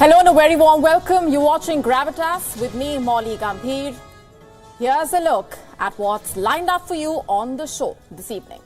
Hello and a very warm welcome. You're watching Gravitas with me, Molly Gambhir. Here's a look at what's lined up for you on the show this evening.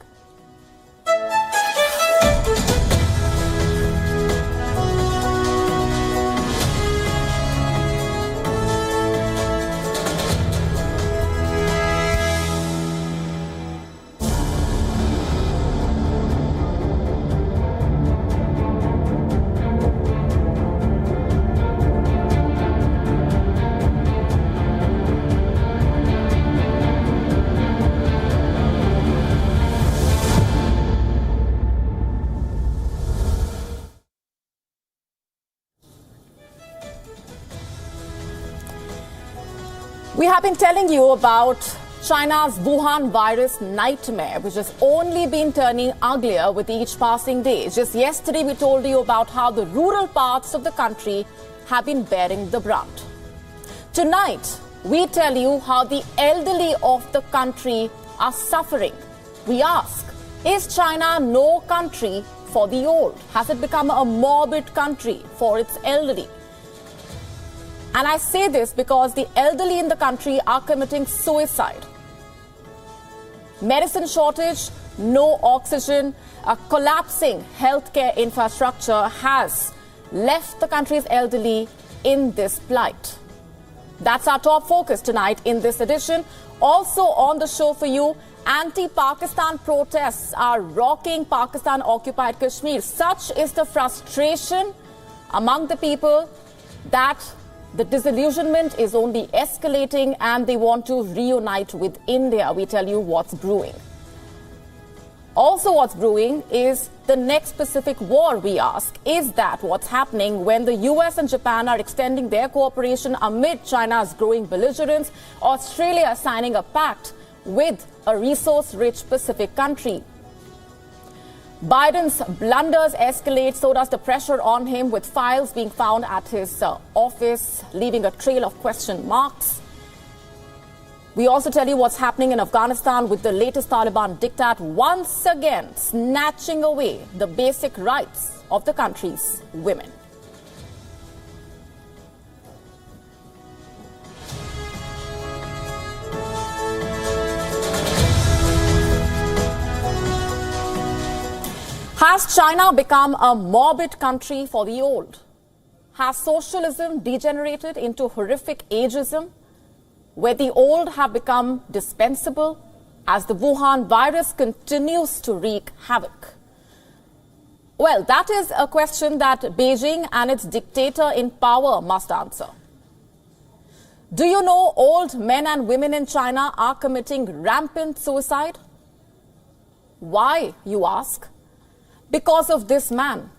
We have been telling you about China's Wuhan virus nightmare, which has only been turning uglier with each passing day. Just yesterday, we told you about how the rural parts of the country have been bearing the brunt. Tonight, we tell you how the elderly of the country are suffering. We ask, is China no country for the old? Has it become a morbid country for its elderly? And I say this because the elderly in the country are committing suicide. Medicine shortage, no oxygen, a collapsing healthcare infrastructure has left the country's elderly in this plight. That's our top focus tonight in this edition. Also on the show for you, anti-Pakistan protests are rocking Pakistan-occupied Kashmir. Such is the frustration among the people that the disillusionment is only escalating and they want to reunite with India. We tell you what's brewing. Also what's brewing is the next Pacific war, we ask. Is that what's happening when the US and Japan are extending their cooperation amid China's growing belligerence? Australia signing a pact with a resource-rich Pacific country. Biden's blunders escalate, so does the pressure on him, with files being found at his office, leaving a trail of question marks. We also tell you what's happening in Afghanistan with the latest Taliban diktat once again snatching away the basic rights of the country's women. Has China become a morbid country for the old? Has socialism degenerated into horrific ageism, where the old have become dispensable as the Wuhan virus continues to wreak havoc? Well, that is a question that Beijing and its dictator in power must answer. Do you know old men and women in China are committing rampant suicide? Why, you ask? Because of this man,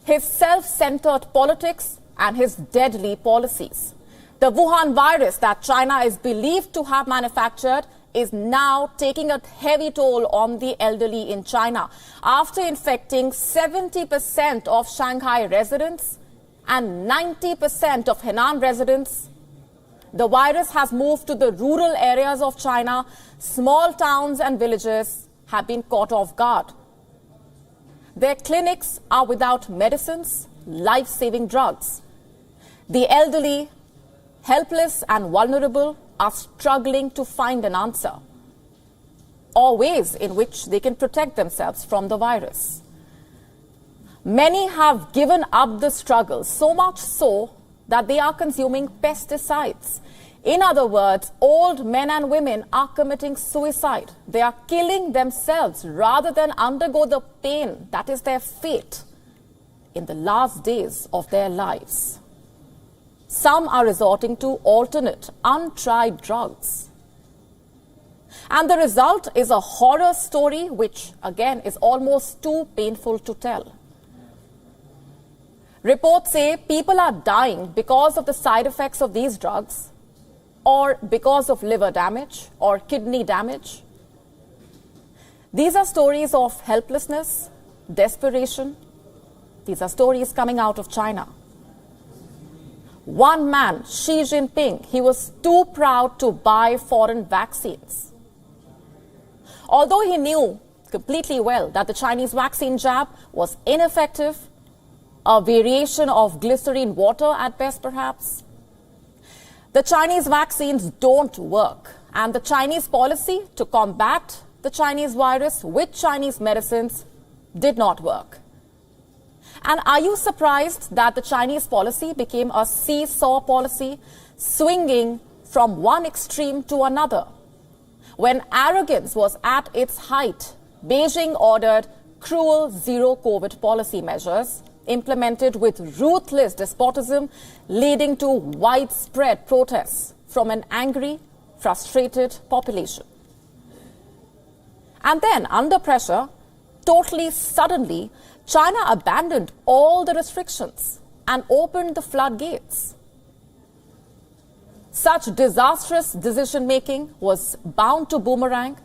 his self-centered politics and his deadly policies. The Wuhan virus that China is believed to have manufactured is now taking a heavy toll on the elderly in China. After infecting 70% of Shanghai residents and 90% of Henan residents, the virus has moved to the rural areas of China. Small towns and villages have been caught off guard. Their clinics are without medicines, life-saving drugs. The elderly, helpless and vulnerable, are struggling to find an answer or ways in which they can protect themselves from the virus. Many have given up the struggle, so much so that they are consuming pesticides. In other words, old men and women are committing suicide. They are killing themselves rather than undergo the pain that is their fate in the last days of their lives. Some are resorting to alternate, untried drugs. And the result is a horror story which, again, is almost too painful to tell. Reports say people are dying because of the side effects of these drugs, or because of liver damage or kidney damage. These are stories of helplessness, desperation. These are stories coming out of China. One man, Xi Jinping, he was too proud to buy foreign vaccines. Although he knew completely well that the Chinese vaccine jab was ineffective, a variation of glycerine water at best, perhaps. The Chinese vaccines don't work, and the Chinese policy to combat the Chinese virus with Chinese medicines did not work. And are you surprised that the Chinese policy became a seesaw policy, swinging from one extreme to another? When arrogance was at its height, Beijing ordered cruel zero-COVID policy measures implemented with ruthless despotism, leading to widespread protests from an angry, frustrated population. And then, under pressure, totally suddenly, China abandoned all the restrictions and opened the floodgates. Such disastrous decision-making was bound to boomerang.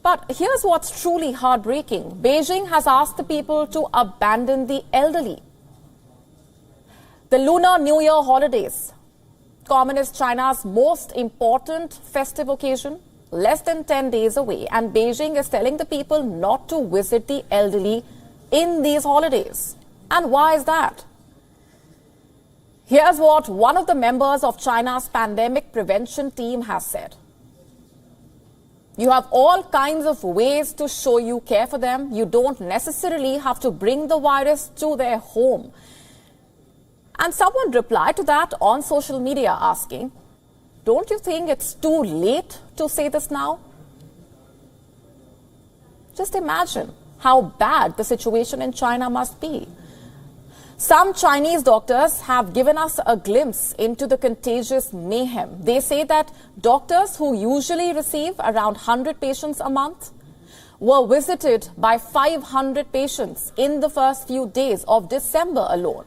But here's what's truly heartbreaking. Beijing has asked the people to abandon the elderly. The Lunar New Year holidays, Communist China's most important festive occasion, less than 10 days away, and Beijing is telling the people not to visit the elderly in these holidays. And why is that? Here's what one of the members of China's pandemic prevention team has said. You have all kinds of ways to show you care for them. You don't necessarily have to bring the virus to their home. And someone replied to that on social media asking, don't you think it's too late to say this now? Just imagine how bad the situation in China must be. Some Chinese doctors have given us a glimpse into the contagious mayhem. They say that doctors who usually receive around 100 patients a month were visited by 500 patients in the first few days of December alone.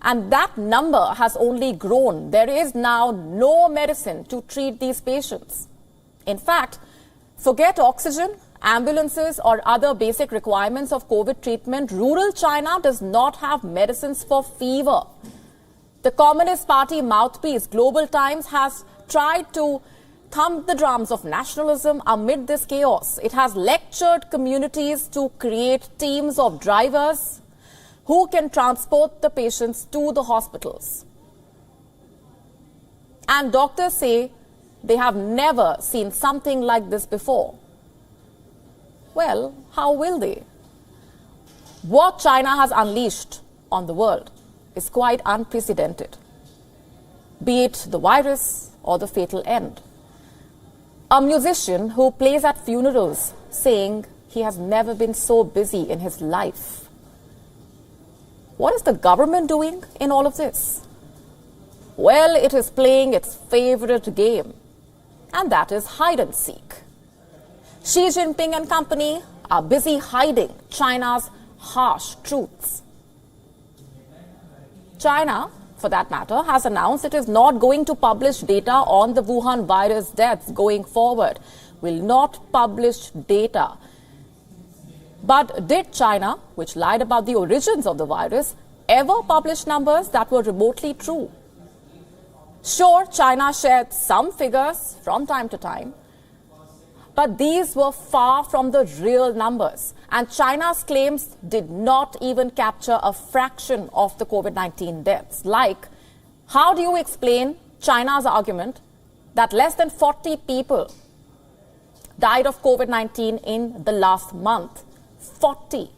And that number has only grown. There is now no medicine to treat these patients. In fact, forget oxygen, ambulances or other basic requirements of COVID treatment. Rural China does not have medicines for fever. The Communist Party mouthpiece, Global Times, has tried to thump the drums of nationalism amid this chaos. It has lectured communities to create teams of drivers who can transport the patients to the hospitals. And doctors say they have never seen something like this before. Well, how will they? What China has unleashed on the world is quite unprecedented, be it the virus or the fatal end. A musician who plays at funerals saying he has never been so busy in his life. What is the government doing in all of this? Well, it is playing its favorite game, and that is hide and seek. Xi Jinping and company are busy hiding China's harsh truths. China, for that matter, has announced it is not going to publish data on the Wuhan virus deaths going forward. Will not publish data. But did China, which lied about the origins of the virus, ever publish numbers that were remotely true? Sure, China shared some figures from time to time, but these were far from the real numbers. And China's claims did not even capture a fraction of the COVID-19 deaths. Like, how do you explain China's argument that less than 40 people died of COVID-19 in the last month? 40.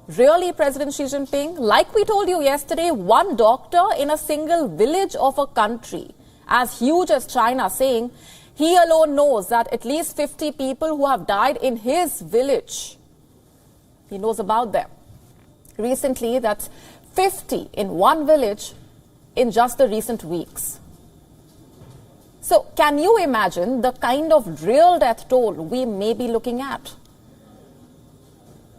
Really, President Xi Jinping? Like we told you yesterday, one doctor in a single village of a country as huge as China saying he alone knows that at least 50 people who have died in his village, he knows about them. Recently, that's 50 in one village in just the recent weeks. So, can you imagine the kind of real death toll we may be looking at?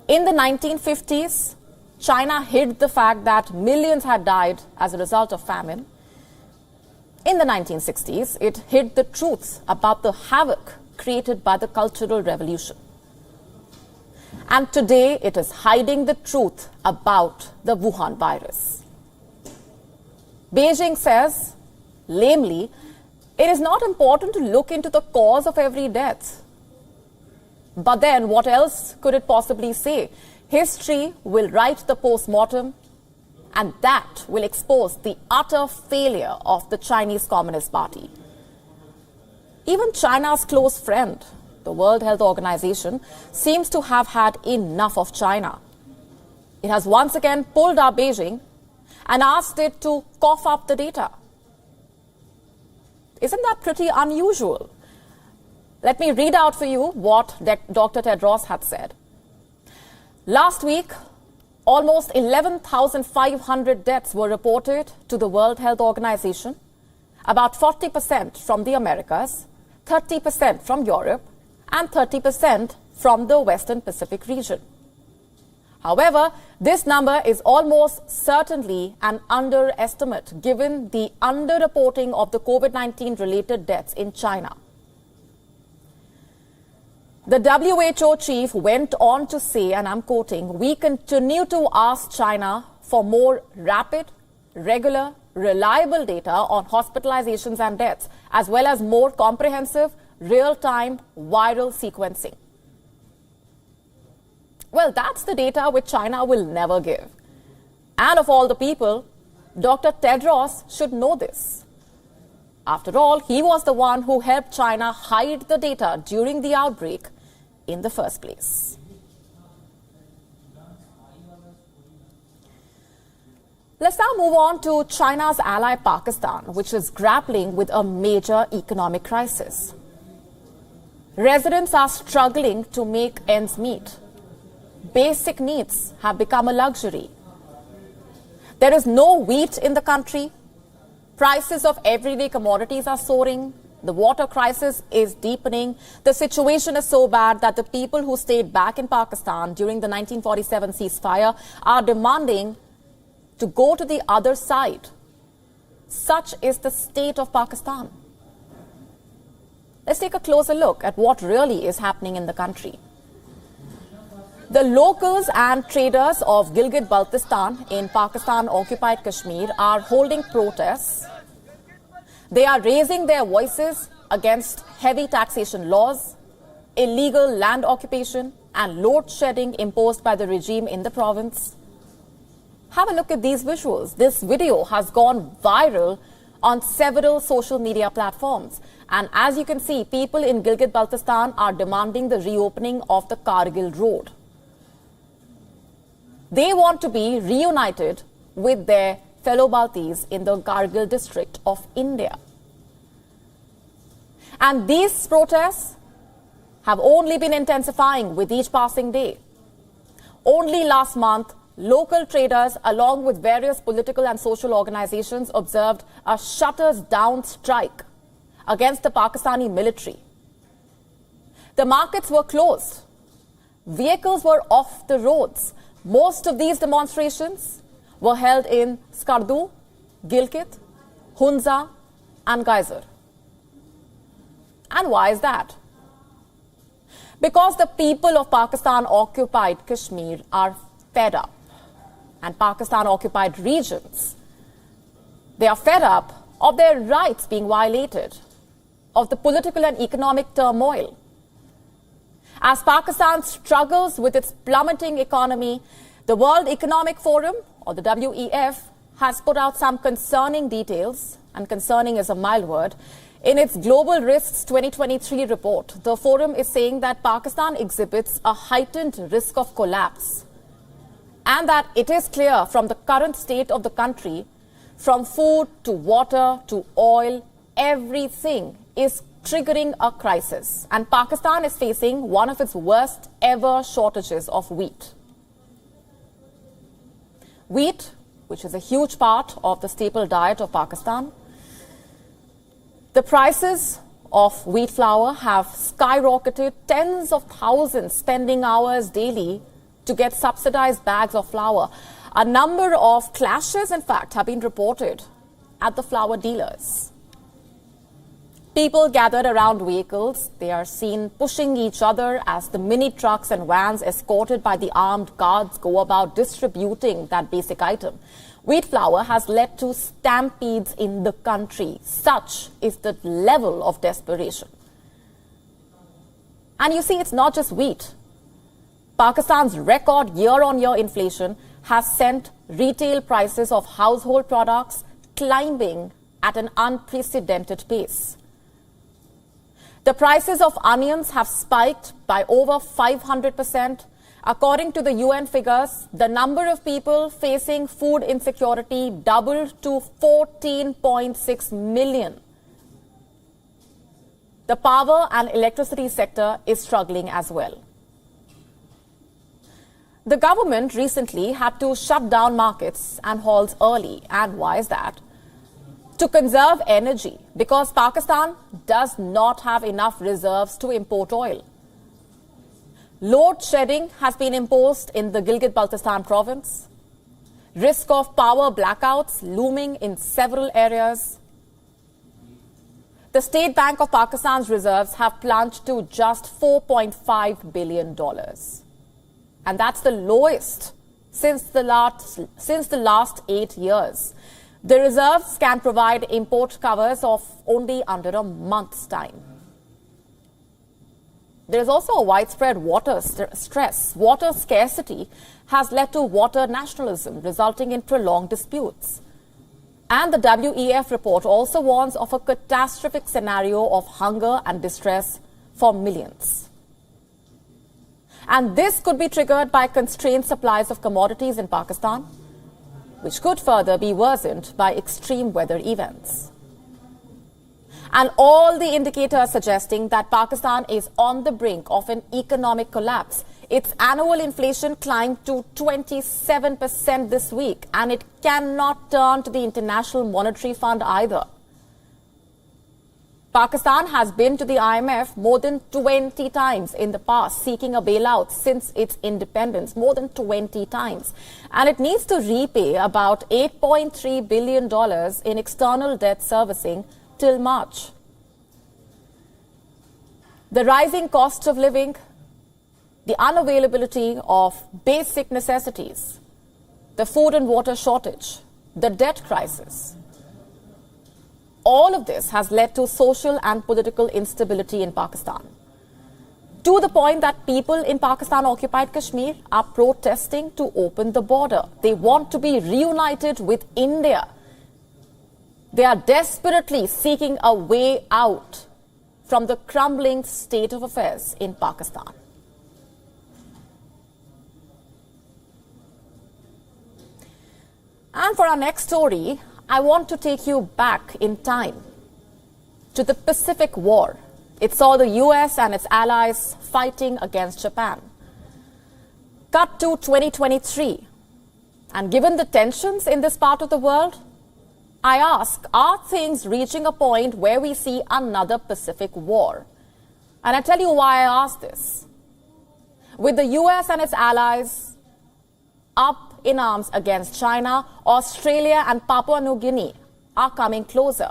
In the 1950s, China hid the fact that millions had died as a result of famine. In the 1960s, it hid the truth about the havoc created by the Cultural Revolution. And today, it is hiding the truth about the Wuhan virus. Beijing says, lamely, it is not important to look into the cause of every death. But then, what else could it possibly say? History will write the post-mortem, and that will expose the utter failure of the Chinese Communist Party. Even China's close friend, the World Health Organization, seems to have had enough of China. It has once again pulled up Beijing and asked it to cough up the data. Isn't that pretty unusual? Let me read out for you what Dr. Tedros had said. Last week, almost 11,500 deaths were reported to the World Health Organization, about 40% from the Americas, 30% from Europe, and 30% from the Western Pacific region. However, this number is almost certainly an underestimate given the underreporting of the COVID-19 related deaths in China. The WHO chief went on to say, and I'm quoting, "We continue to ask China for more rapid, regular, reliable data on hospitalizations and deaths, as well as more comprehensive, real-time viral sequencing." Well, that's the data which China will never give. And of all the people, Dr. Tedros should know this. After all, he was the one who helped China hide the data during the outbreak in the first place. Let's now move on to China's ally Pakistan, which is grappling with a major economic crisis. Residents are struggling to make ends meet. Basic needs have become a luxury. There is no wheat in the country. Prices of everyday commodities are soaring. The water crisis is deepening. The situation is so bad that the people who stayed back in Pakistan during the 1947 ceasefire are demanding to go to the other side. Such is the state of Pakistan. Let's take a closer look at what really is happening in the country. The locals and traders of Gilgit-Baltistan in Pakistan-occupied Kashmir are holding protests. They are raising their voices against heavy taxation laws, illegal land occupation, and load shedding imposed by the regime in the province. Have a look at these visuals. This video has gone viral on several social media platforms. And as you can see, people in Gilgit-Baltistan are demanding the reopening of the Kargil road. They want to be reunited with their fellow Baltis in the Kargil district of India. And these protests have only been intensifying with each passing day. Only last month, local traders, along with various political and social organizations, observed a shutters-down strike against the Pakistani military. The markets were closed. Vehicles were off the roads. Most of these demonstrations were held in Skardu, Gilgit, Hunza, and Geyser. And why is that? Because the people of Pakistan-occupied Kashmir are fed up. And Pakistan-occupied regions, they are fed up of their rights being violated, of the political and economic turmoil. As Pakistan struggles with its plummeting economy, the World Economic Forum, or the WEF, has put out some concerning details, and concerning is a mild word. In its Global Risks 2023 report, the forum is saying that Pakistan exhibits a heightened risk of collapse, and that it is clear from the current state of the country, from food to water to oil, everything is triggering a crisis. And Pakistan is facing one of its worst ever shortages of wheat. Wheat, which is a huge part of the staple diet of Pakistan. The prices of wheat flour have skyrocketed, tens of thousands spending hours daily to get subsidized bags of flour. A number of clashes, in fact, have been reported at the flour dealers. People gathered around vehicles. They are seen pushing each other as the mini trucks and vans escorted by the armed guards go about distributing that basic item. Wheat flour has led to stampedes in the country. Such is the level of desperation. And you see, it's not just wheat. Pakistan's record year-on-year inflation has sent retail prices of household products climbing at an unprecedented pace. The prices of onions have spiked by over 500%. According to the UN figures, the number of people facing food insecurity doubled to 14.6 million. The power and electricity sector is struggling as well. The government recently had to shut down markets and halls early. And why is that? To conserve energy, because Pakistan does not have enough reserves to import oil. Load shedding has been imposed in the Gilgit-Baltistan province. Risk of power blackouts looming in several areas. The State Bank of Pakistan's reserves have plunged to just $4.5 billion. And that's the lowest since the last 8 years. The reserves can provide import covers of only under a month's time. There is also a widespread water stress. Water scarcity has led to water nationalism, resulting in prolonged disputes. And the WEF report also warns of a catastrophic scenario of hunger and distress for millions. And this could be triggered by constrained supplies of commodities in Pakistan, which could further be worsened by extreme weather events. And all the indicators suggesting that Pakistan is on the brink of an economic collapse. Its annual inflation climbed to 27% this week, and it cannot turn to the International Monetary Fund either. Pakistan has been to the IMF more than 20 times in the past, seeking a bailout since its independence, more than 20 times. And it needs to repay about $8.3 billion in external debt servicing till March. The rising cost of living, the unavailability of basic necessities, the food and water shortage, the debt crisis, all of this has led to social and political instability in Pakistan, to the point that people in Pakistan-occupied Kashmir are protesting to open the border. They want to be reunited with India. They are desperately seeking a way out from the crumbling state of affairs in Pakistan. And for our next story, I want to take you back in time to the Pacific War. It saw the US and its allies fighting against Japan. Cut to 2023. And given the tensions in this part of the world, I ask, are things reaching a point where we see another Pacific War? And I tell you why I ask this. With the US and its allies up in arms against China, Australia and Papua New Guinea are coming closer.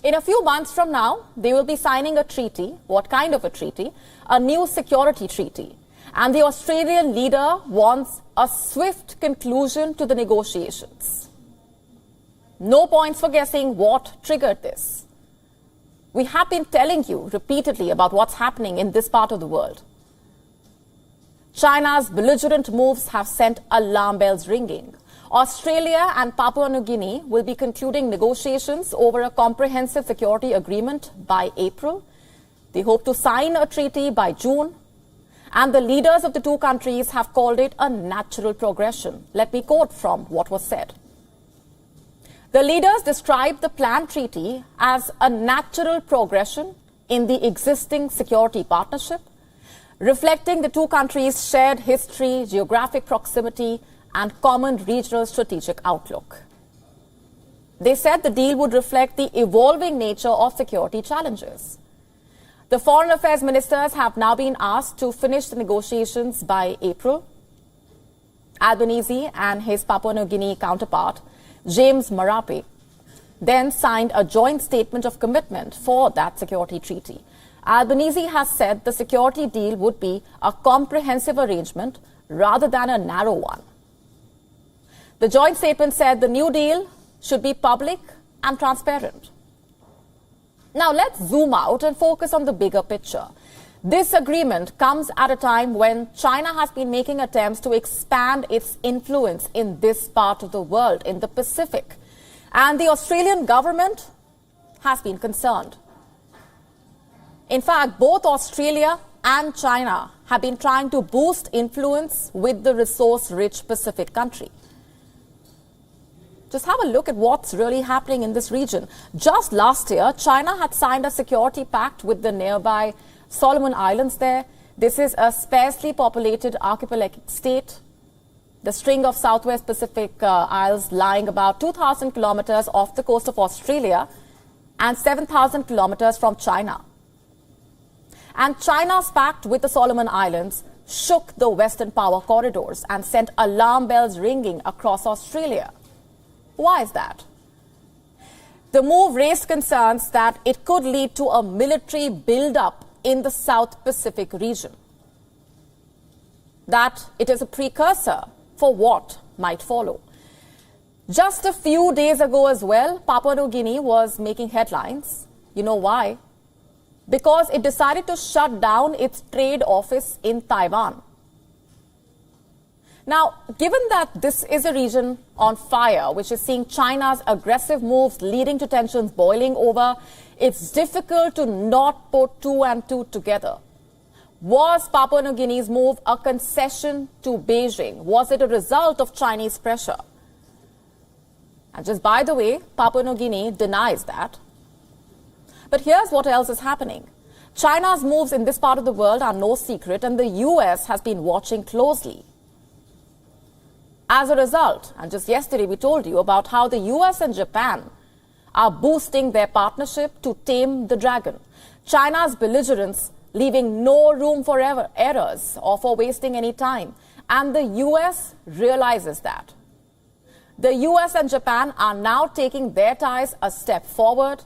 In a few months from now, they will be signing a treaty. What kind of a treaty? A new security treaty. And the Australian leader wants a swift conclusion to the negotiations. No points for guessing what triggered this. We have been telling you repeatedly about what's happening in this part of the world. China's belligerent moves have sent alarm bells ringing. Australia and Papua New Guinea will be concluding negotiations over a comprehensive security agreement by April. They hope to sign a treaty by June. And the leaders of the two countries have called it a natural progression. Let me quote from what was said. The leaders described the planned treaty as a natural progression in the existing security partnership, reflecting the two countries' shared history, geographic proximity, and common regional strategic outlook. They said the deal would reflect the evolving nature of security challenges. The foreign affairs ministers have now been asked to finish the negotiations by April. Albanese and his Papua New Guinea counterpart, James Marape, then signed a joint statement of commitment for that security treaty. Albanese has said the security deal would be a comprehensive arrangement rather than a narrow one. The joint statement said the new deal should be public and transparent. Now let's zoom out and focus on the bigger picture. This agreement comes at a time when China has been making attempts to expand its influence in this part of the world, in the Pacific. And the Australian government has been concerned. In fact, both Australia and China have been trying to boost influence with the resource-rich Pacific country. Just have a look at what's really happening in this region. Just last year, China had signed a security pact with the nearby Solomon Islands there. This is a sparsely populated archipelagic state. The string of Southwest Pacific Isles lying about 2,000 kilometers off the coast of Australia and 7,000 kilometers from China. And China's pact with the Solomon Islands shook the Western power corridors and sent alarm bells ringing across Australia. Why is that? The move raised concerns that it could lead to a military build-up in the South Pacific region. That it is a precursor for what might follow. Just a few days ago as well, Papua New Guinea was making headlines. You know why? Because it decided to shut down its trade office in Taiwan. Now, given that this is a region on fire, which is seeing China's aggressive moves leading to tensions boiling over, it's difficult to not put two and two together. Was Papua New Guinea's move a concession to Beijing? Was it a result of Chinese pressure? And just by the way, Papua New Guinea denies that. But here's what else is happening. China's moves in this part of the world are no secret, and the US has been watching closely. As a result, and just yesterday we told you about how the US and Japan are boosting their partnership to tame the dragon. China's belligerence leaving no room for errors or for wasting any time. And the US realizes that. The US and Japan are now taking their ties a step forward.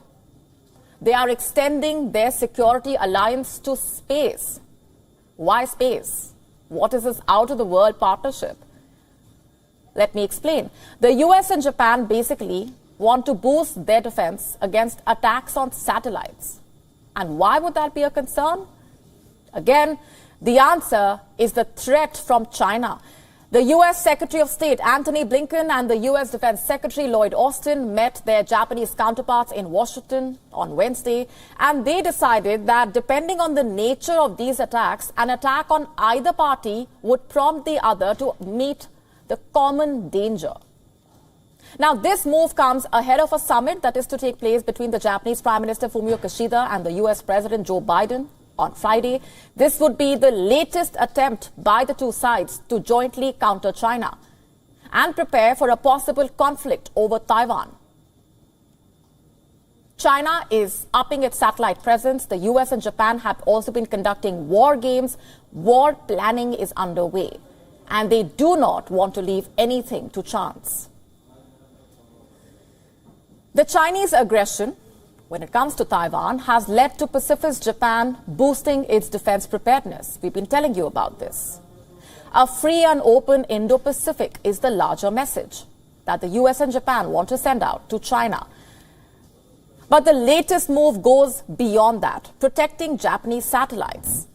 They are extending their security alliance to space. Why space? What is this out-of-the-world partnership? Let me explain. The US and Japan basically want to boost their defense against attacks on satellites. And why would that be a concern? Again, the answer is the threat from China. The US Secretary of State Antony Blinken and the US Defense Secretary Lloyd Austin met their Japanese counterparts in Washington on Wednesday, and they decided that depending on the nature of these attacks, an attack on either party would prompt the other to meet the common danger. Now, this move comes ahead of a summit that is to take place between the Japanese Prime Minister Fumio Kishida and the US President Joe Biden on Friday. This would be the latest attempt by the two sides to jointly counter China and prepare for a possible conflict over Taiwan. China is upping its satellite presence. The US and Japan have also been conducting war games. War planning is underway, and they do not want to leave anything to chance. The Chinese aggression, when it comes to Taiwan, has led to pacifist Japan boosting its defense preparedness. We've been telling you about this. A free and open Indo-Pacific is the larger message that the US and Japan want to send out to China. But the latest move goes beyond that, protecting Japanese satellites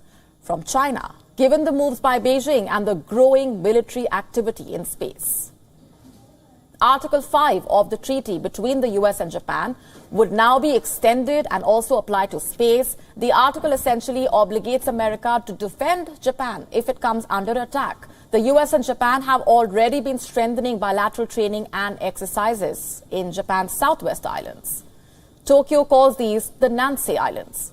from China, given the moves by Beijing and the growing military activity in space. Article 5 of the treaty between the US and Japan would now be extended and also apply to space. The article essentially obligates America to defend Japan if it comes under attack. The US and Japan have already been strengthening bilateral training and exercises in Japan's Southwest Islands. Tokyo calls these the Nansei Islands.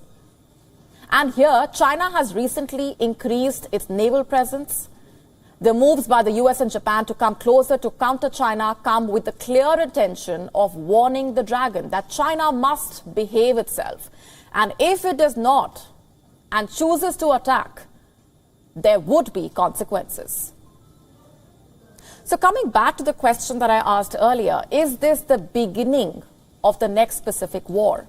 And here, China has recently increased its naval presence. The moves by the US and Japan to come closer to counter China come with the clear intention of warning the dragon that China must behave itself. And if it does not and chooses to attack, there would be consequences. So coming back to the question that I asked earlier, is this the beginning of the next Pacific War?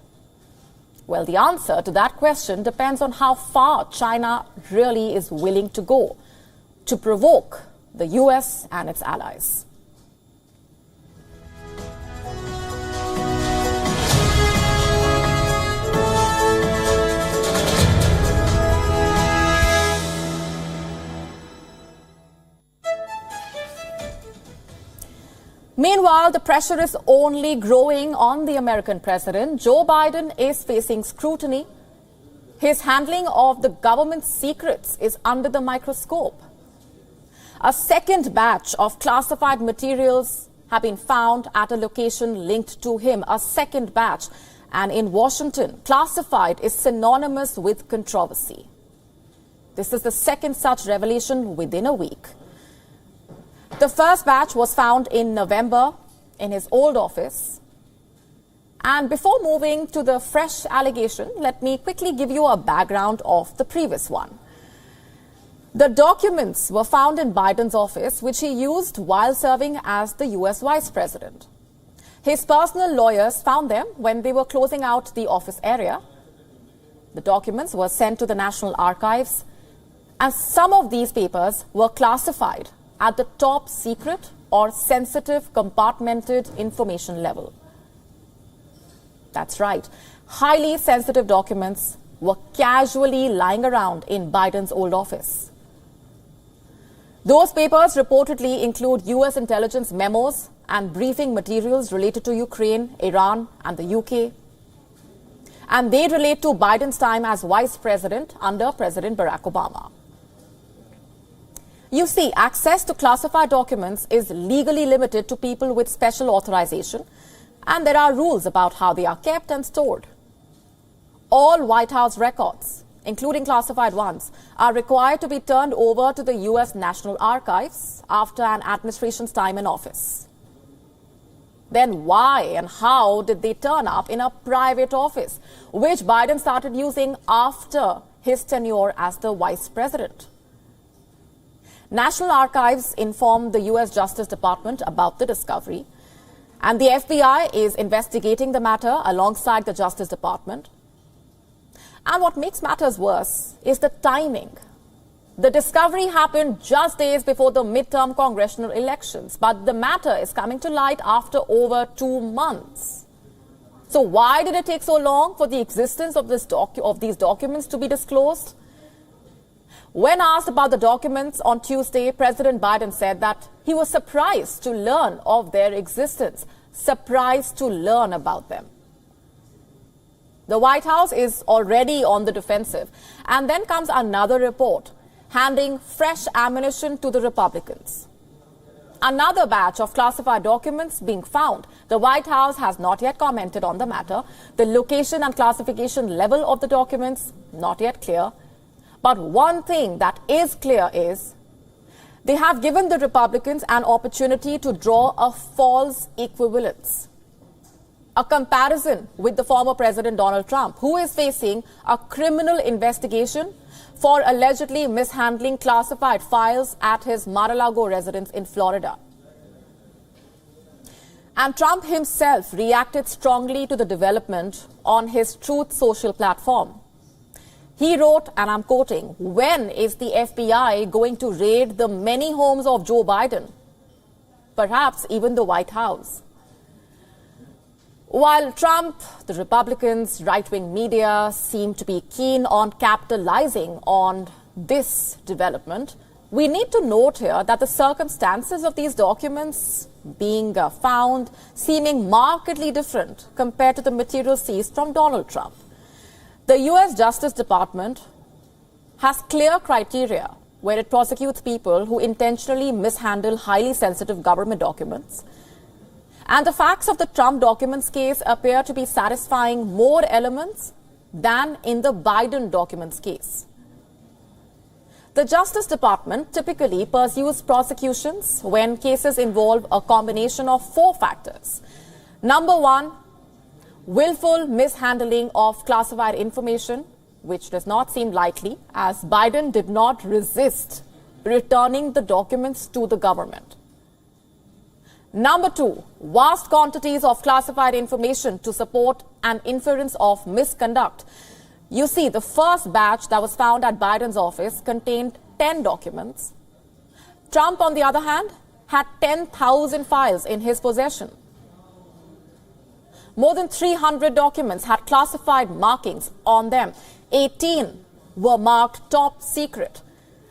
Well, the answer to that question depends on how far China really is willing to go to provoke the US and its allies. Meanwhile, the pressure is only growing on the American president. Joe Biden is facing scrutiny. His handling of the government's secrets is under the microscope. A second batch of classified materials have been found at a location linked to him. A second batch. And in Washington, classified is synonymous with controversy. This is the second such revelation within a week. The first batch was found in November in his old office. And before moving to the fresh allegation, let me quickly give you a background of the previous one. The documents were found in Biden's office, which he used while serving as the US Vice President. His personal lawyers found them when they were closing out the office area. The documents were sent to the National Archives, and some of these papers were classified at the top secret or sensitive compartmented information level. That's right. Highly sensitive documents were casually lying around in Biden's old office. Those papers reportedly include US intelligence memos and briefing materials related to Ukraine, Iran, and the UK. And they relate to Biden's time as vice president under President Barack Obama. You see, access to classified documents is legally limited to people with special authorization, and there are rules about how they are kept and stored. All White House records, including classified ones, are required to be turned over to the US National Archives after an administration's time in office. Then why and how did they turn up in a private office, which Biden started using after his tenure as the vice president? National Archives informed the US Justice Department about the discovery, and the FBI is investigating the matter alongside the Justice Department. And what makes matters worse is the timing. The discovery happened just days before the midterm congressional elections, but the matter is coming to light after over 2 months. So why did it take so long for the existence of these documents to be disclosed? When asked about the documents on Tuesday, President Biden said that he was surprised to learn of their existence, surprised to learn about them. The White House is already on the defensive. And then comes another report, handing fresh ammunition to the Republicans. Another batch of classified documents being found. The White House has not yet commented on the matter. The location and classification level of the documents, not yet clear. But one thing that is clear is they have given the Republicans an opportunity to draw a false equivalence, a comparison with the former President Donald Trump, who is facing a criminal investigation for allegedly mishandling classified files at his Mar-a-Lago residence in Florida. And Trump himself reacted strongly to the development on his Truth Social platform. He wrote, and I'm quoting, "When is the FBI going to raid the many homes of Joe Biden? Perhaps even the White House." While Trump, the Republicans, right-wing media seem to be keen on capitalizing on this development, we need to note here that the circumstances of these documents being found seeming markedly different compared to the material seized from Donald Trump. The US Justice Department has clear criteria where it prosecutes people who intentionally mishandle highly sensitive government documents. And the facts of the Trump documents case appear to be satisfying more elements than in the Biden documents case. The Justice Department typically pursues prosecutions when cases involve a combination of 4 factors. Number 1, willful mishandling of classified information, which does not seem likely, as Biden did not resist returning the documents to the government. Number 2, vast quantities of classified information to support an inference of misconduct. You see, the first batch that was found at Biden's office contained 10 documents. Trump, on the other hand, had 10,000 files in his possession. More than 300 documents had classified markings on them. 18 were marked top secret.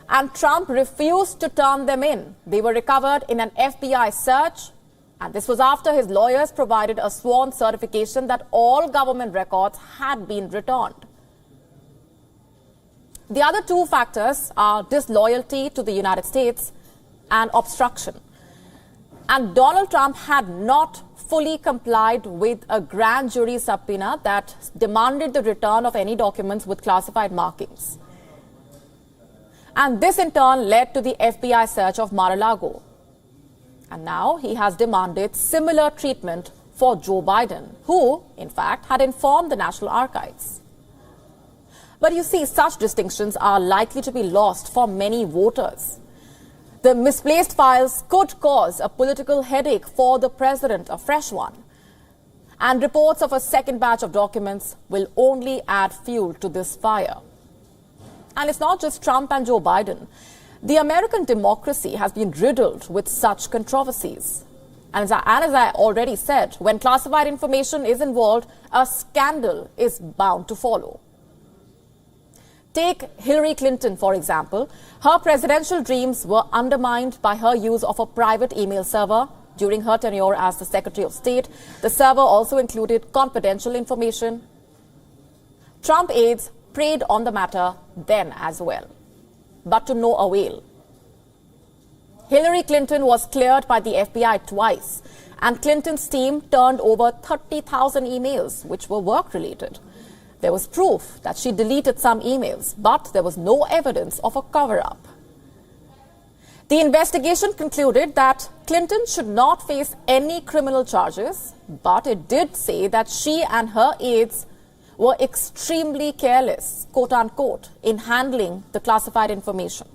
And Trump refused to turn them in. They were recovered in an FBI search And this was after his lawyers provided a sworn certification that all government records had been returned. The other two factors are disloyalty to the United States and obstruction. And Donald Trump had not fully complied with a grand jury subpoena that demanded the return of any documents with classified markings. And this in turn led to the FBI search of Mar-a-Lago. And now he has demanded similar treatment for Joe Biden, who, in fact, had informed the National Archives. But you see, such distinctions are likely to be lost for many voters. The misplaced files could cause a political headache for the president, a fresh one. And reports of a second batch of documents will only add fuel to this fire. And it's not just Trump and Joe Biden. The American democracy has been riddled with such controversies. And as I already said, when classified information is involved, a scandal is bound to follow. Take Hillary Clinton, for example. Her presidential dreams were undermined by her use of a private email server during her tenure as the Secretary of State. The server also included confidential information. Trump aides preyed on the matter then as well, but to no avail. Hillary Clinton was cleared by the FBI twice, and Clinton's team turned over 30,000 emails, which were work-related. There was proof that she deleted some emails, but there was no evidence of a cover-up. The investigation concluded that Clinton should not face any criminal charges, but it did say that she and her aides were extremely careless, quote-unquote, in handling the classified information.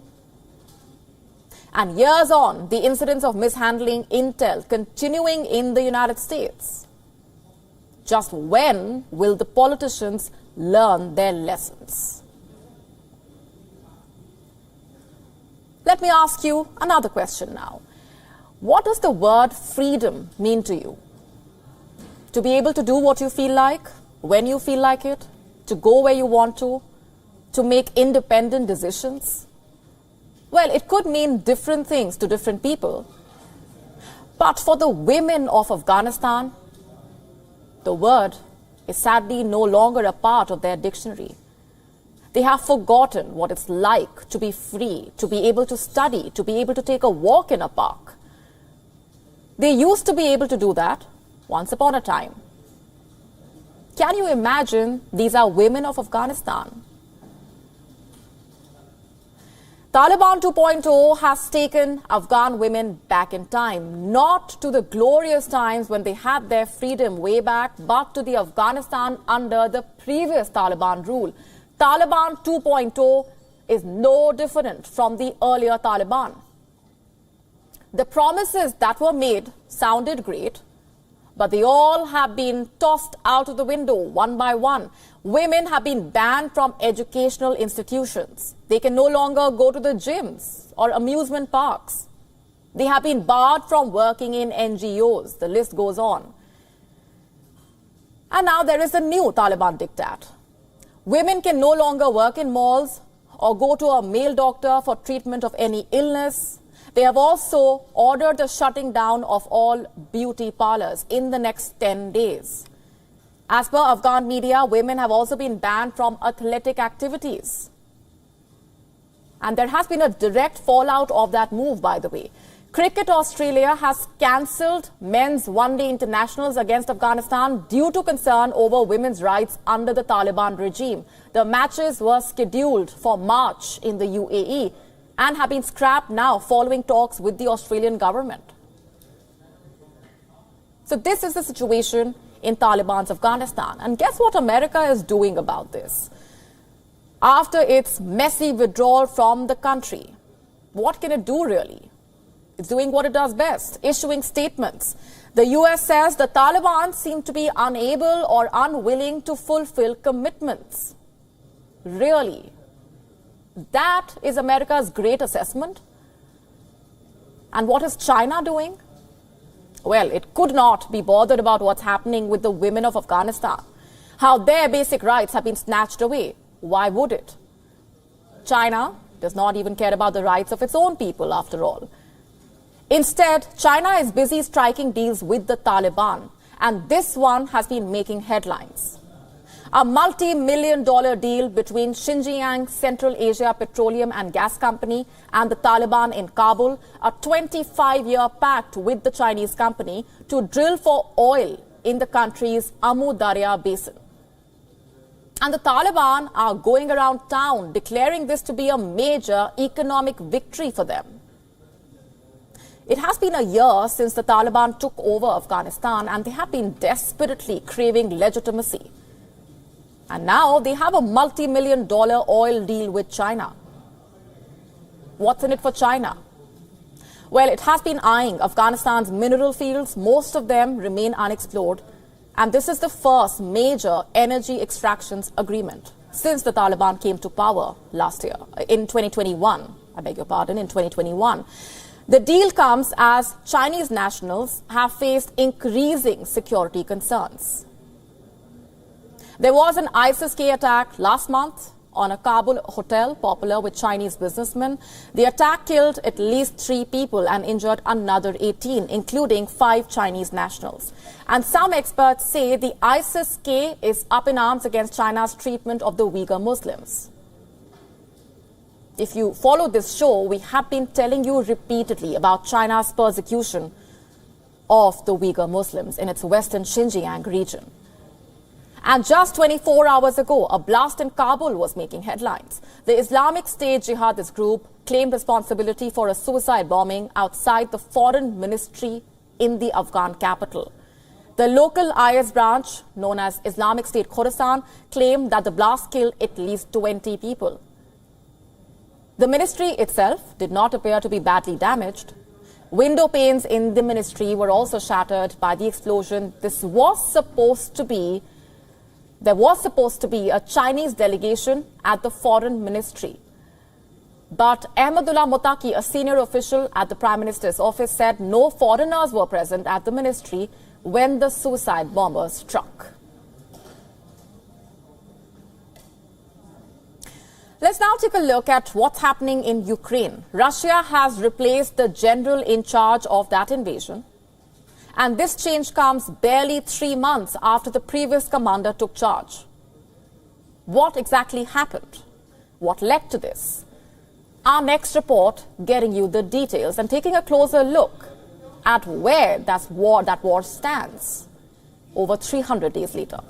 And years on, the incidents of mishandling intel continuing in the United States. Just when will the politicians learn their lessons? Let me ask you another question now. What does the word freedom mean to you? To be able to do what you feel like, when you feel like it, to go where you want to make independent decisions? Well, it could mean different things to different people. But for the women of Afghanistan, the word is sadly no longer a part of their dictionary. They have forgotten what it's like to be free, to be able to study, to be able to take a walk in a park. They used to be able to do that once upon a time. Can you imagine these are women of Afghanistan? Taliban 2.0 has taken Afghan women back in time, not to the glorious times when they had their freedom way back, but to the Afghanistan under the previous Taliban rule. Taliban 2.0 is no different from the earlier Taliban. The promises that were made sounded great, but they all have been tossed out of the window one by one. Women have been banned from educational institutions. They can no longer go to the gyms or amusement parks. They have been barred from working in NGOs. The list goes on. And now there is a new Taliban diktat. Women can no longer work in malls or go to a male doctor for treatment of any illness. They have also ordered the shutting down of all beauty parlors in the next 10 days. As per Afghan media, women have also been banned from athletic activities. And there has been a direct fallout of that move, by the way. Cricket Australia has cancelled men's one-day internationals against Afghanistan due to concern over women's rights under the Taliban regime. The matches were scheduled for March in the UAE and have been scrapped now following talks with the Australian government. So this is the situation in Taliban's Afghanistan. And guess what America is doing about this? After its messy withdrawal from the country, what can it do really? It's doing what it does best, issuing statements. The US says the Taliban seem to be unable or unwilling to fulfill commitments. Really? That is America's great assessment? And what is China doing? Well, it could not be bothered about what's happening with the women of Afghanistan, how their basic rights have been snatched away. Why would it? China does not even care about the rights of its own people, after all. Instead, China is busy striking deals with the Taliban, and this one has been making headlines. A multi-million-dollar deal between Xinjiang Central Asia Petroleum and Gas Company and the Taliban in Kabul, a 25-year pact with the Chinese company to drill for oil in the country's Amu Darya basin. And the Taliban are going around town declaring this to be a major economic victory for them. It has been a year since the Taliban took over Afghanistan, and they have been desperately craving legitimacy. And now they have a multi-million-dollar oil deal with China. What's in it for China? Well, it has been eyeing Afghanistan's mineral fields. Most of them remain unexplored. And this is the first major energy extractions agreement since the Taliban came to power last year, in 2021. I beg your pardon, in 2021. The deal comes as Chinese nationals have faced increasing security concerns. There was an ISIS-K attack last month on a Kabul hotel popular with Chinese businessmen. The attack killed at least 3 people and injured another 18, including 5 Chinese nationals. And some experts say the ISIS-K is up in arms against China's treatment of the Uyghur Muslims. If you follow this show, we have been telling you repeatedly about China's persecution of the Uyghur Muslims in its western Xinjiang region. And just 24 hours ago, a blast in Kabul was making headlines. The Islamic State jihadist group claimed responsibility for a suicide bombing outside the foreign ministry in the Afghan capital. The local IS branch, known as Islamic State Khorasan, claimed that the blast killed at least 20 people. The ministry itself did not appear to be badly damaged. Window panes in the ministry were also shattered by the explosion. There was supposed to be a Chinese delegation at the foreign ministry. But Ahmadullah Motaki, a senior official at the Prime Minister's office, said no foreigners were present at the ministry when the suicide bomber struck. Let's now take a look at what's happening in Ukraine. Russia has replaced the general in charge of that invasion. And this change comes barely 3 months after the previous commander took charge. What exactly happened? What led to this? Our next report getting you the details and taking a closer look at where that war stands over 300 days later.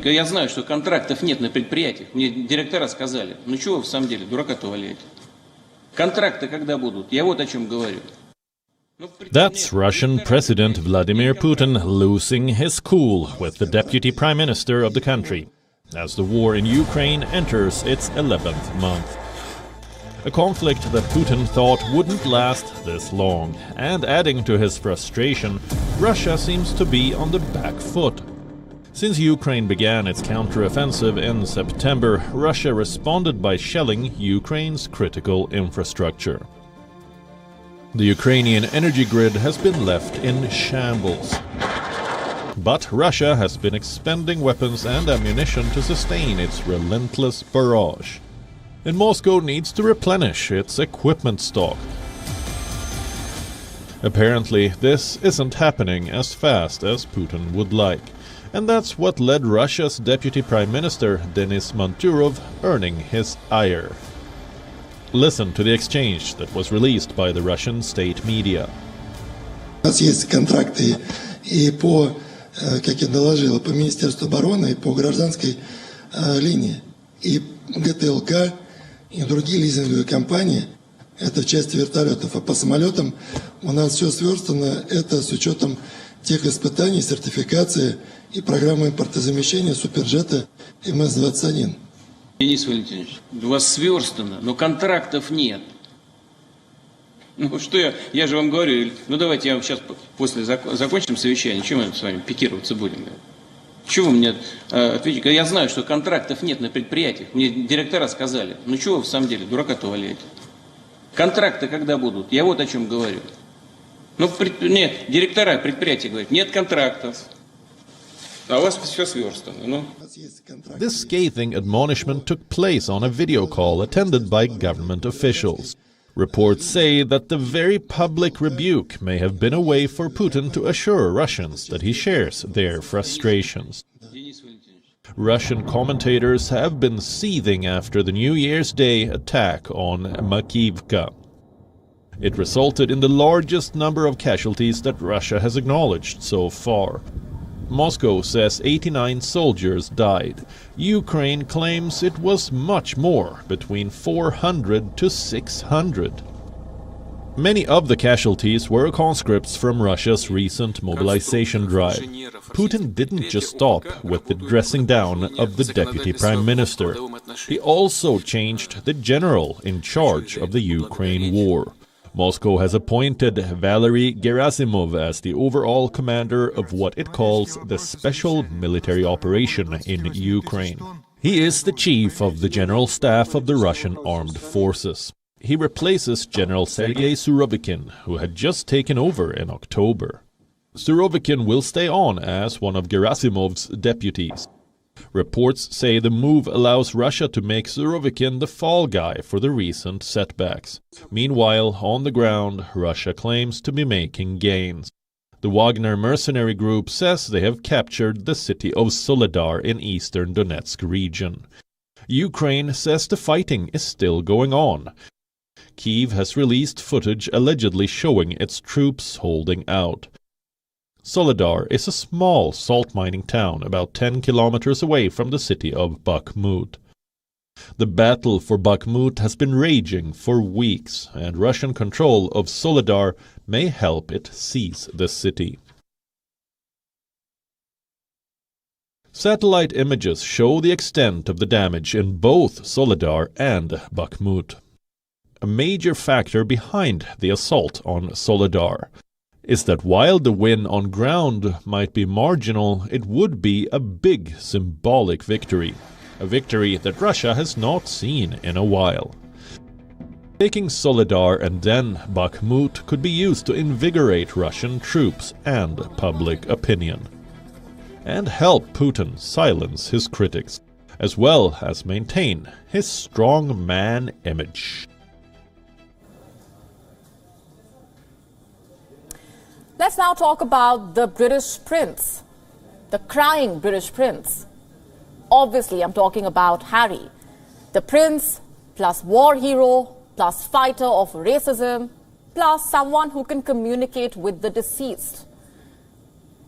Я знаю, что контрактов нет на предприятиях. Мне директора сказали, ну чего вы в самом деле, дурака-то валяете? Контракты когда будут? Я вот о чем говорю. That's Russian President Vladimir Putin losing his cool with the deputy prime minister of the country, as the war in Ukraine enters its 11th month. A conflict that Putin thought wouldn't last this long, and adding to his frustration, Russia seems to be on the back foot. Since Ukraine began its counter-offensive in September, Russia responded by shelling Ukraine's critical infrastructure. The Ukrainian energy grid has been left in shambles. But Russia has been expending weapons and ammunition to sustain its relentless barrage. And Moscow needs to replenish its equipment stock. Apparently, this isn't happening as fast as Putin would like. And that's what led Russia's Deputy Prime Minister Denis Manturov earning his ire. Listen to the exchange that was released by the Russian state media. У нас есть контракты и по, как я доложил, по Министерству обороны, и по гражданской линии, и ГТЛК, и другие лизинговые компании. Это в части вертолетов. А по самолетам у нас все сверстано. Это с учетом тех испытаний, сертификации и программы импортозамещения суперджета МС-21. Денис Валентинович, у вас сверстано, но контрактов нет. Ну что я же вам говорю, ну давайте я вам сейчас после закончим совещание, чем мы с вами пикироваться будем? Чего вы мне ответите? Я знаю, что контрактов нет на предприятиях. Мне директора сказали, ну чего вы в самом деле, дурака-то валяете? Контракты когда будут? Я вот о чем говорю. Ну, нет, директора предприятия говорят, нет контрактов. А у вас все сверстано, ну? This scathing admonishment took place on a video call attended by government officials. Reports say that the very public rebuke may have been a way for Putin to assure Russians that he shares their frustrations. Russian commentators have been seething after the New Year's Day attack on Makivka. It resulted in the largest number of casualties that Russia has acknowledged so far. Moscow says 89 soldiers died. Ukraine claims it was much more, between 400 to 600. Many of the casualties were conscripts from Russia's recent mobilization drive. Putin didn't just stop with the dressing down of the deputy prime minister. He also changed the general in charge of the Ukraine war. Moscow has appointed Valery Gerasimov as the overall commander of what it calls the special military operation in Ukraine. He is the chief of the general staff of the Russian armed forces. He replaces General Sergei Surovikin, who had just taken over in October. Surovikin will stay on as one of Gerasimov's deputies. Reports say the move allows Russia to make Surovikin the fall guy for the recent setbacks. Meanwhile, on the ground, Russia claims to be making gains. The Wagner mercenary group says they have captured the city of Soledar in eastern Donetsk region. Ukraine says the fighting is still going on. Kyiv has released footage allegedly showing its troops holding out. Soledar is a small salt mining town about 10 kilometers away from the city of Bakhmut. The battle for Bakhmut has been raging for weeks, and Russian control of Soledar may help it seize the city. Satellite images show the extent of the damage in both Soledar and Bakhmut. A major factor behind the assault on Soledar is that while the win on ground might be marginal, it would be a big symbolic victory. A victory that Russia has not seen in a while. Taking Soledar and then Bakhmut could be used to invigorate Russian troops and public opinion, and help Putin silence his critics, as well as maintain his strong man image. Let's now talk about the British prince, the crying British prince. Obviously, I'm talking about Harry, the prince plus war hero plus fighter of racism plus someone who can communicate with the deceased.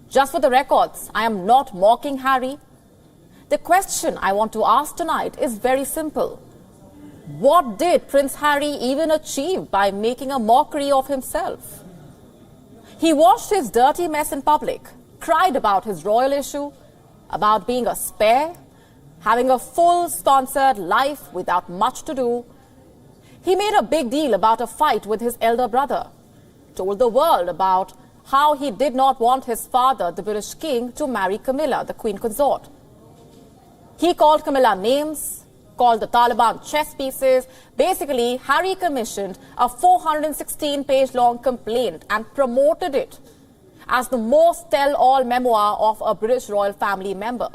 Just for the records, I am not mocking Harry. The question I want to ask tonight is very simple. What did Prince Harry even achieve by making a mockery of himself? He washed his dirty mess in public, cried about his royal issue, about being a spare, having a full sponsored life without much to do. He made a big deal about a fight with his elder brother, told the world about how he did not want his father, the British king, to marry Camilla, the queen consort. He called Camilla names, called the Taliban chess pieces. Basically, Harry commissioned a 416-page long complaint and promoted it as the most tell-all memoir of a British royal family member.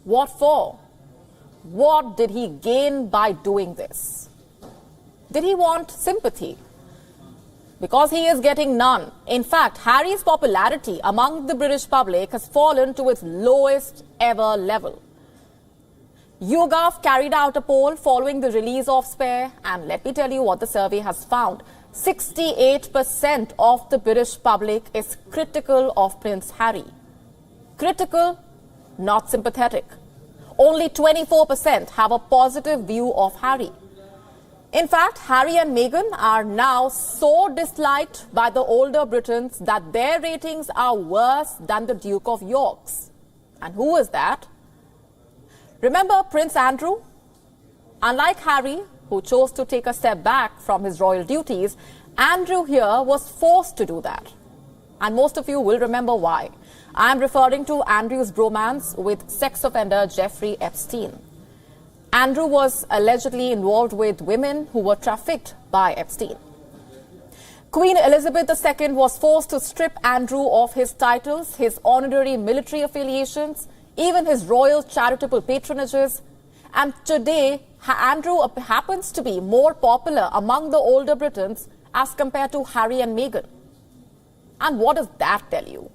What for? What did he gain by doing this? Did he want sympathy? Because he is getting none. In fact, Harry's popularity among the British public has fallen to its lowest ever level. YouGov carried out a poll following the release of Spare, and let me tell you what the survey has found. 68% of the British public is critical of Prince Harry. Critical, not sympathetic. Only 24% have a positive view of Harry. In fact, Harry and Meghan are now so disliked by the older Britons that their ratings are worse than the Duke of York's. And who is that? Remember Prince Andrew? Unlike Harry, who chose to take a step back from his royal duties, Andrew here was forced to do that. And most of you will remember why. I am referring to Andrew's bromance with sex offender Jeffrey Epstein. Andrew was allegedly involved with women who were trafficked by Epstein. Queen Elizabeth II was forced to strip Andrew of his titles, his honorary military affiliations, even his royal charitable patronages. And today, Andrew happens to be more popular among the older Britons as compared to Harry and Meghan. And what does that tell you?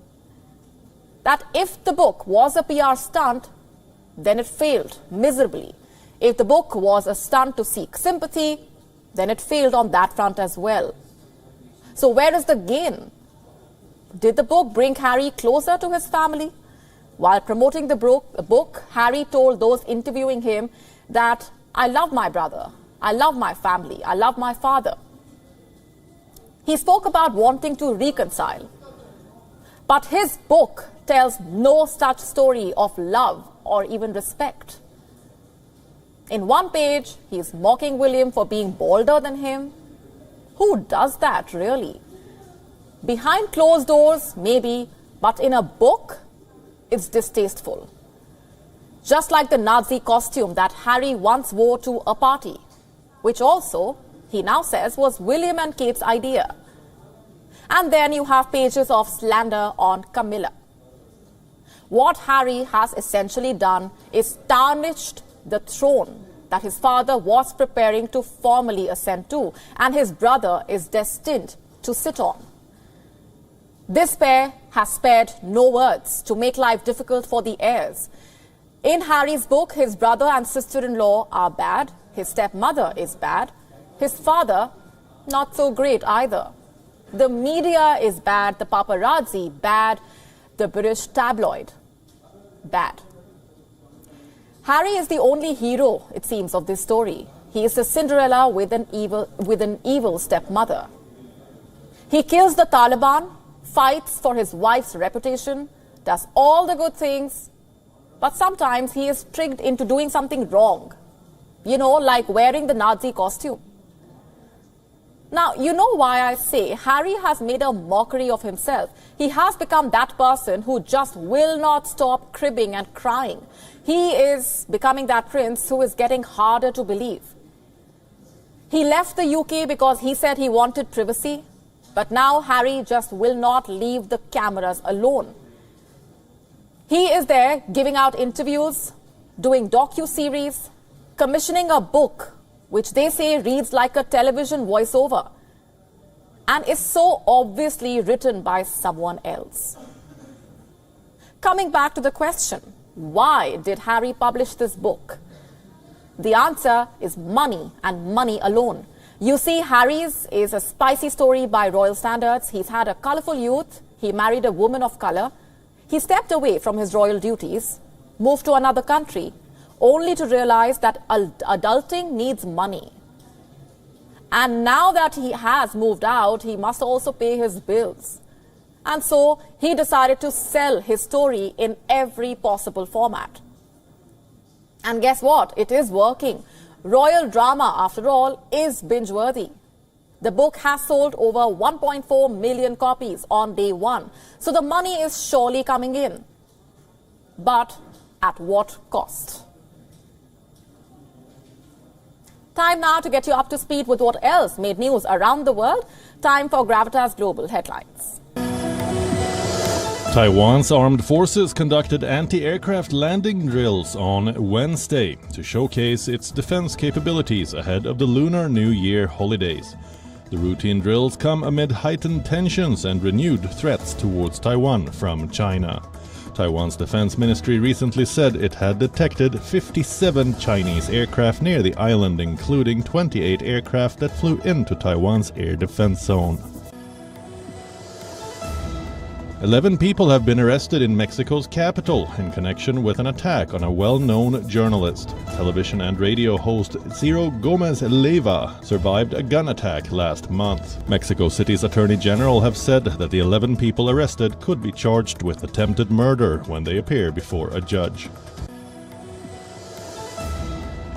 That if the book was a PR stunt, then it failed miserably. If the book was a stunt to seek sympathy, then it failed on that front as well. So where is the gain? Did the book bring Harry closer to his family? While promoting the book, Harry told those interviewing him that, I love my brother, I love my family, I love my father. He spoke about wanting to reconcile. But his book tells no such story of love or even respect. In one page, he is mocking William for being bolder than him. Who does that, really? Behind closed doors, maybe, but in a book, it's distasteful. Just like the Nazi costume that Harry once wore to a party, which also, he now says, was William and Kate's idea. And then you have pages of slander on Camilla. What Harry has essentially done is tarnished the throne that his father was preparing to formally ascend to, and his brother is destined to sit on. This pair has spared no words to make life difficult for the heirs. In Harry's book, his brother and sister-in-law are bad, his stepmother is bad, his father not so great either. The media is bad, the paparazzi bad, the British tabloid bad. Harry is the only hero, it seems, of this story. He is the Cinderella with an evil stepmother. He kills the Taliban, fights for his wife's reputation, does all the good things, but sometimes he is tricked into doing something wrong. You know, like wearing the Nazi costume. Now, you know why I say Harry has made a mockery of himself. He has become that person who just will not stop cribbing and crying. He is becoming that prince who is getting harder to believe. He left the UK because he said he wanted privacy, but now Harry just will not leave the cameras alone. He is there giving out interviews, doing docu-series, commissioning a book which they say reads like a television voiceover and is so obviously written by someone else. Coming back to the question, why did Harry publish this book? The answer is money and money alone. You see, Harry's is a spicy story by royal standards. He's had a colorful youth. He married a woman of color. He stepped away from his royal duties, moved to another country, only to realize that adulting needs money. And now that he has moved out, he must also pay his bills. And so he decided to sell his story in every possible format. And guess what? It is working. Royal drama, after all, is binge-worthy. The book has sold over 1.4 million copies on day one. So the money is surely coming in. But at what cost? Time now to get you up to speed with what else made news around the world. Time for Gravitas Global Headlines. Taiwan's armed forces conducted anti-aircraft landing drills on Wednesday to showcase its defense capabilities ahead of the Lunar New Year holidays. The routine drills come amid heightened tensions and renewed threats towards Taiwan from China. Taiwan's defense ministry recently said it had detected 57 Chinese aircraft near the island, including 28 aircraft that flew into Taiwan's air defense zone. 11 people have been arrested in Mexico's capital in connection with an attack on a well-known journalist. Television and radio host Ciro Gomez Leiva survived a gun attack last month. Mexico City's Attorney General have said that the 11 people arrested could be charged with attempted murder when they appear before a judge.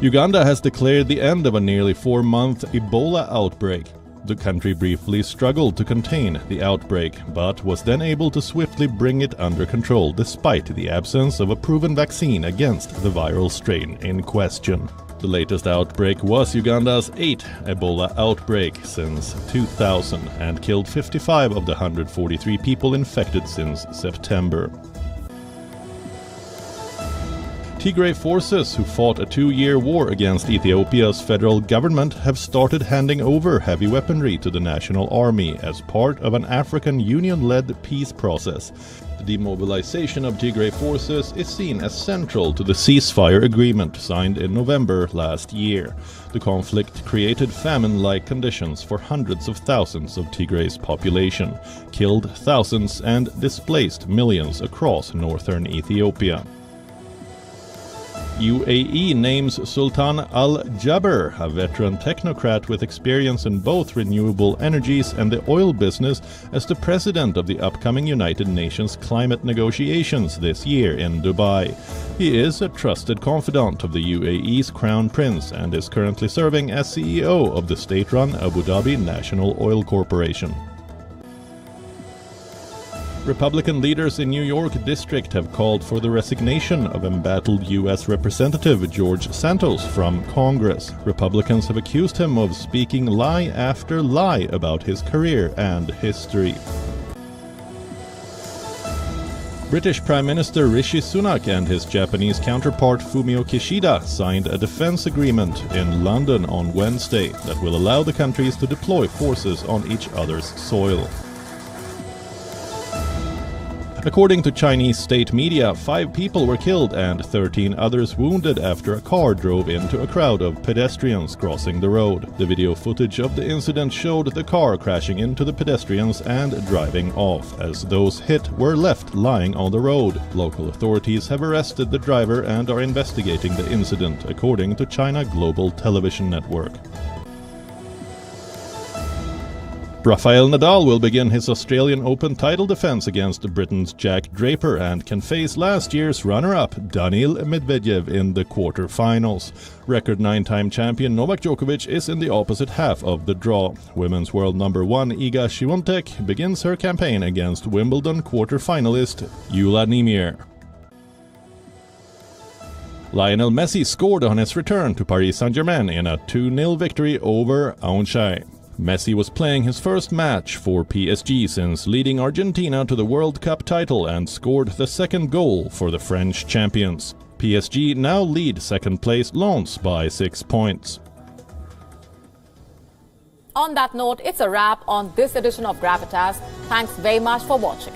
Uganda has declared the end of a nearly 4-month Ebola outbreak. The country briefly struggled to contain the outbreak, but was then able to swiftly bring it under control despite the absence of a proven vaccine against the viral strain in question. The latest outbreak was Uganda's 8th Ebola outbreak since 2000 and killed 55 of the 143 people infected since September. Tigray forces who fought a 2-year war against Ethiopia's federal government have started handing over heavy weaponry to the national army as part of an African Union-led peace process. The demobilization of Tigray forces is seen as central to the ceasefire agreement signed in November last year. The conflict created famine-like conditions for hundreds of thousands of Tigray's population, killed thousands and displaced millions across northern Ethiopia. UAE names Sultan Al Jaber, a veteran technocrat with experience in both renewable energies and the oil business, as the president of the upcoming United Nations climate negotiations this year in Dubai. He is a trusted confidant of the UAE's Crown Prince and is currently serving as CEO of the state-run Abu Dhabi National Oil Corporation. Republican leaders in New York District have called for the resignation of embattled U.S. Representative George Santos from Congress. Republicans have accused him of speaking lie after lie about his career and history. British Prime Minister Rishi Sunak and his Japanese counterpart Fumio Kishida signed a defense agreement in London on Wednesday that will allow the countries to deploy forces on each other's soil. According to Chinese state media, 5 people were killed and 13 others wounded after a car drove into a crowd of pedestrians crossing the road. The video footage of the incident showed the car crashing into the pedestrians and driving off, as those hit were left lying on the road. Local authorities have arrested the driver and are investigating the incident, according to China Global Television Network. Rafael Nadal will begin his Australian Open title defense against Britain's Jack Draper and can face last year's runner-up Daniil Medvedev in the quarter-finals. Record 9-time champion Novak Djokovic is in the opposite half of the draw. Women's world number 1 Iga Świątek begins her campaign against Wimbledon quarter-finalist Jula Niemier. Lionel Messi scored on his return to Paris Saint-Germain in a 2-0 victory over Untried. Messi was playing his first match for PSG since leading Argentina to the World Cup title and scored the second goal for the French champions. PSG now lead second-place Lens by 6 points. On that note, it's a wrap on this edition of Gravitas. Thanks very much for watching.